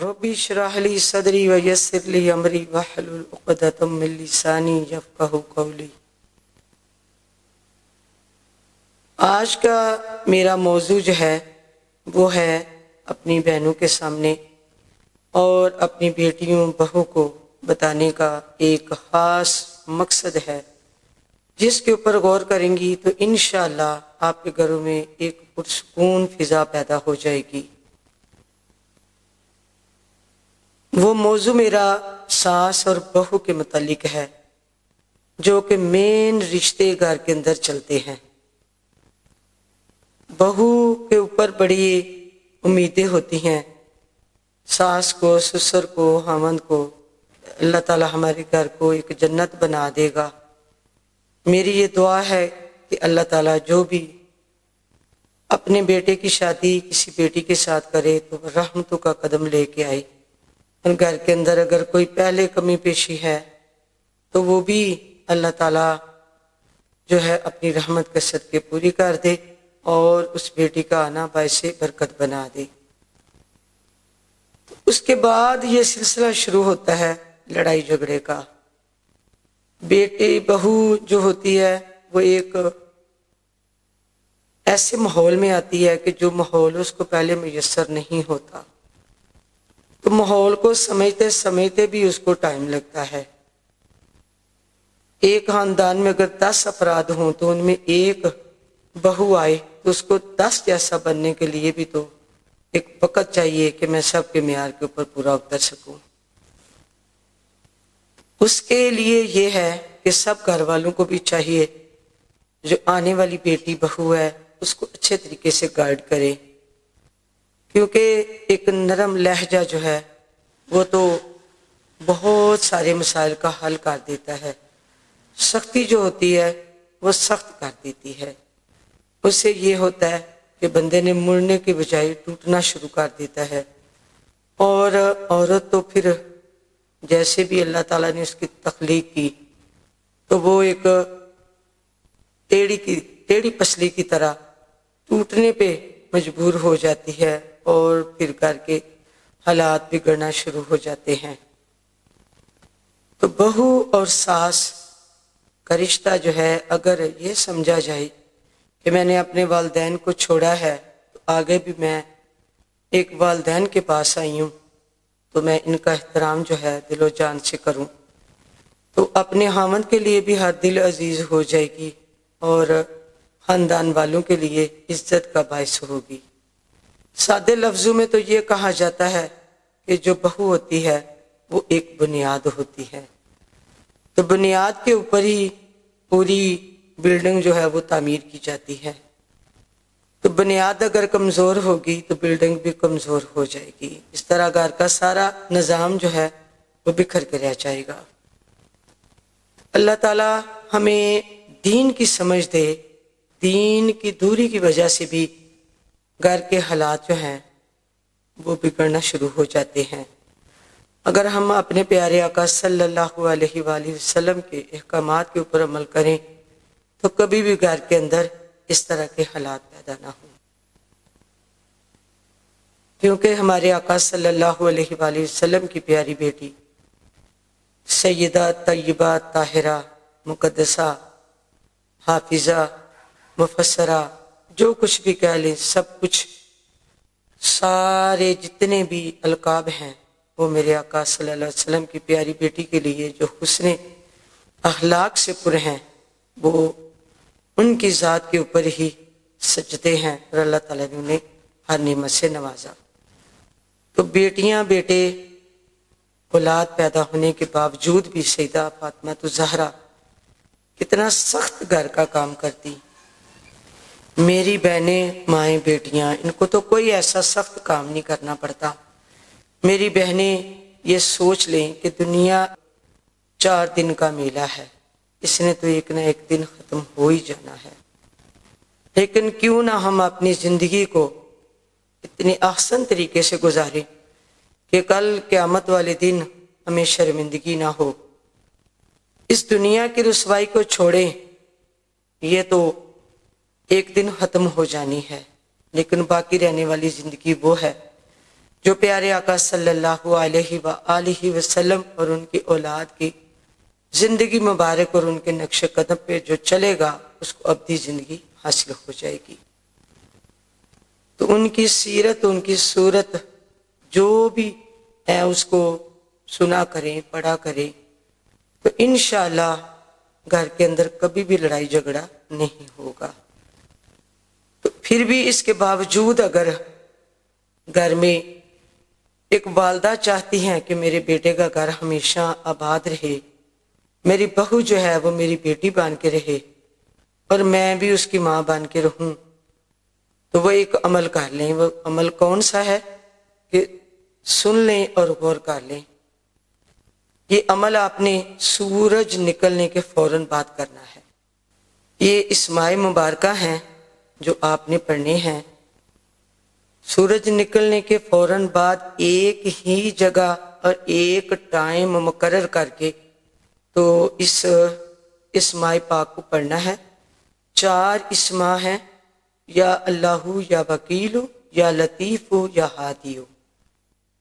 रब्बी इश्रह ली सदरी व यस्सिर ली अमरी वहलुल उक़दतम मिन लिसानी यफ़क़हू क़ौली। आज का मेरा मौजू जो है वो है अपनी बहनों के सामने और अपनी बेटियों बहू को बताने का एक ख़ास मकसद है, जिसके ऊपर गौर करेंगी तो इंशाअल्लाह आपके घरों में एक पुरसुकून फ़िज़ा पैदा हो जाएगी। वो मौजू मेरा सास और बहू के मुतालिक है, जो कि मेन रिश्ते घर के अंदर चलते हैं। बहू के ऊपर बड़ी उम्मीदें होती हैं, सास को, ससुर को, हमद को। अल्लाह ताला हमारे घर को एक जन्नत बना देगा। मेरी ये दुआ है कि अल्लाह ताला जो भी अपने बेटे की शादी किसी बेटी के साथ करे तो रहमतों का कदम लेके आए। और घर के अंदर अगर कोई पहले कमी पेशी है तो वो भी अल्लाह ताला जो है अपनी रहमत के सदके पूरी कर दे और उस बेटी का आना बाइसे बरकत बना दे। तो उसके बाद ये सिलसिला शुरू होता है लड़ाई झगड़े का। बेटी बहू जो होती है वो एक ऐसे माहौल में आती है कि जो माहौल उसको पहले मुयस्सर नहीं होता, तो माहौल को समझते समझते भी उसको टाइम लगता है। एक खानदान में अगर 10 अफराद हों तो उनमें एक बहू आए तो उसको 10 जैसा बनने के लिए भी तो एक वक्त चाहिए कि मैं सबके मेयार के ऊपर पूरा उतर सकूं। उसके लिए ये है कि सब घर वालों को भी चाहिए जो आने वाली बेटी बहू है उसको अच्छे तरीके से गाइड करे, क्योंकि एक नरम लहजा जो है वो तो बहुत सारे मसाइल का हल कर देता है। सख्ती जो होती है वो सख्त कर देती है। उससे ये होता है कि बंदे ने मुड़ने के बजाय टूटना शुरू कर देता है। और औरत तो फिर जैसे भी अल्लाह ताला ने उसकी तख्लीक की तो वो एक टेढ़ी पसली की तरह टूटने पे मजबूर हो जाती है और फिर घर के हालात बिगड़ना शुरू हो जाते हैं। तो बहू और सास का रिश्ता जो है अगर ये समझा जाए कि मैंने अपने वालिदैन को छोड़ा है तो आगे भी मैं एक वालिदैन के पास आई हूँ तो मैं इनका एहतराम जो है दिलो जान से करूँ, तो अपने हामद के लिए भी हर दिल अजीज हो जाएगी और खानदान वालों के लिए इज्जत का बायस होगी। सादे लफ्जों में तो ये कहा जाता है कि जो बहू होती है वो एक बुनियाद होती है, तो बुनियाद के ऊपर ही पूरी बिल्डिंग जो है वो तामीर की जाती है। तो बुनियाद अगर कमज़ोर होगी तो बिल्डिंग भी कमज़ोर हो जाएगी। इस तरह घर का सारा निज़ाम जो है वो बिखर के रह जाएगा। अल्लाह ताला हमें दीन की समझ दे। दीन की दूरी की वजह से भी घर के हालात जो हैं वो बिगड़ना शुरू हो जाते हैं। अगर हम अपने प्यारे आका सल्लल्लाहु अलैहि वसल्लम के अहकामात के ऊपर अमल करें तो कभी भी घर के अंदर इस तरह के हालात पैदा ना हो, क्योंकि हमारे आका सल्लल्लाहु अलैहि वसल्लम की प्यारी बेटी सैयदा तय्यबा ताहिरा मुकद्दसा हाफिजा मुफस्सरा जो कुछ भी कह लें, सब कुछ सारे जितने भी अलकाब हैं वो मेरे आका सल्लल्लाहु अलैहि वसल्लम की प्यारी बेटी के लिए जो हुस्ने अखलाक से पुर हैं वो उनकी ज़ात के ऊपर ही सजते हैं और अल्लाह ताला ने उन्हें हर नेमत से नवाजा। तो बेटियां बेटे औलाद पैदा होने के बावजूद भी सैयदा फातिमा तो ज़हरा कितना सख्त घर का काम करती। मेरी बहनें माएँ बेटियां इनको तो कोई ऐसा सख्त काम नहीं करना पड़ता। मेरी बहनें ये सोच लें कि दुनिया 4 दिन का मेला है, इसने तो एक ना एक दिन ख़त्म हो ही जाना है, लेकिन क्यों ना हम अपनी ज़िंदगी को इतनी आसान तरीके से गुजारें कि कल क़यामत वाले दिन हमें शर्मिंदगी ना हो। इस दुनिया की रुसवाई को छोड़ें, ये तो एक दिन ख़त्म हो जानी है, लेकिन बाकी रहने वाली ज़िंदगी वो है جو پیارے آقا صلی اللہ علیہ وآلہ وسلم اور ان کی اولاد کی زندگی مبارک اور ان کے نقش قدم پہ جو چلے گا اس کو ابدی زندگی حاصل ہو جائے گی۔ تو ان کی سیرت، ان کی صورت جو بھی ہے اس کو سنا کریں، پڑھا کریں، تو انشاءاللہ گھر کے اندر کبھی بھی لڑائی جھگڑا نہیں ہوگا۔ تو پھر بھی اس کے باوجود اگر گھر میں ایک والدہ چاہتی ہیں کہ میرے بیٹے کا گھر ہمیشہ آباد رہے، میری بہو جو ہے وہ میری بیٹی بن کے رہے اور میں بھی اس کی ماں بن کے رہوں، تو وہ ایک عمل کر لیں۔ وہ عمل کون سا ہے کہ سن لیں اور غور کر لیں۔ یہ عمل آپ نے سورج نکلنے کے فوراً بعد کرنا ہے۔ یہ اسماء مبارکہ ہیں جو آپ نے پڑھنے ہیں۔ سورج نکلنے کے فوراً بعد ایک ہی جگہ اور ایک ٹائم مقرر کر کے تو اس اسماء پاک کو پڑھنا ہے۔ 4 اسماء ہیں، یا اللہ، یا وکیل، یا لطیف، یا ہادی۔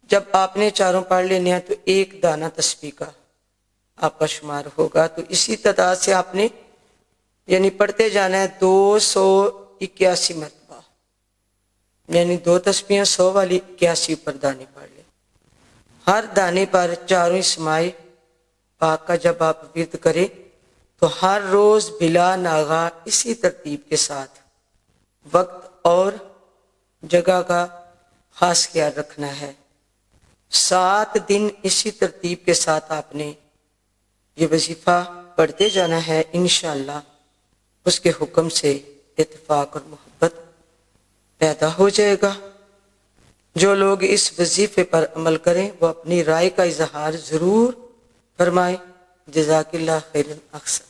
جب آپ نے چاروں پڑھ لینے ہیں تو ایک دانہ تسبیح کا آپ کا شمار ہوگا۔ تو اسی تعداد سے آپ نے یعنی پڑھتے جانا ہے 281 مرتبہ، یعنی 2 تسبیحیں 100 والی 81 پر دانے پڑھ لیں۔ ہر دانے پر 4 اسماء پاک کا جب آپ ورد کریں تو ہر روز بلا ناغہ اسی ترتیب کے ساتھ وقت اور جگہ کا خاص خیال رکھنا ہے۔ 7 دن اسی ترتیب کے ساتھ آپ نے یہ وظیفہ پڑھتے جانا ہے۔ انشاءاللہ اس کے حکم سے اتفاق اور محبت پیدا ہو جائے گا۔ جو لوگ اس وظیفے پر عمل کریں وہ اپنی رائے کا اظہار ضرور فرمائیں۔ جزاک اللہ خیرا اکثر۔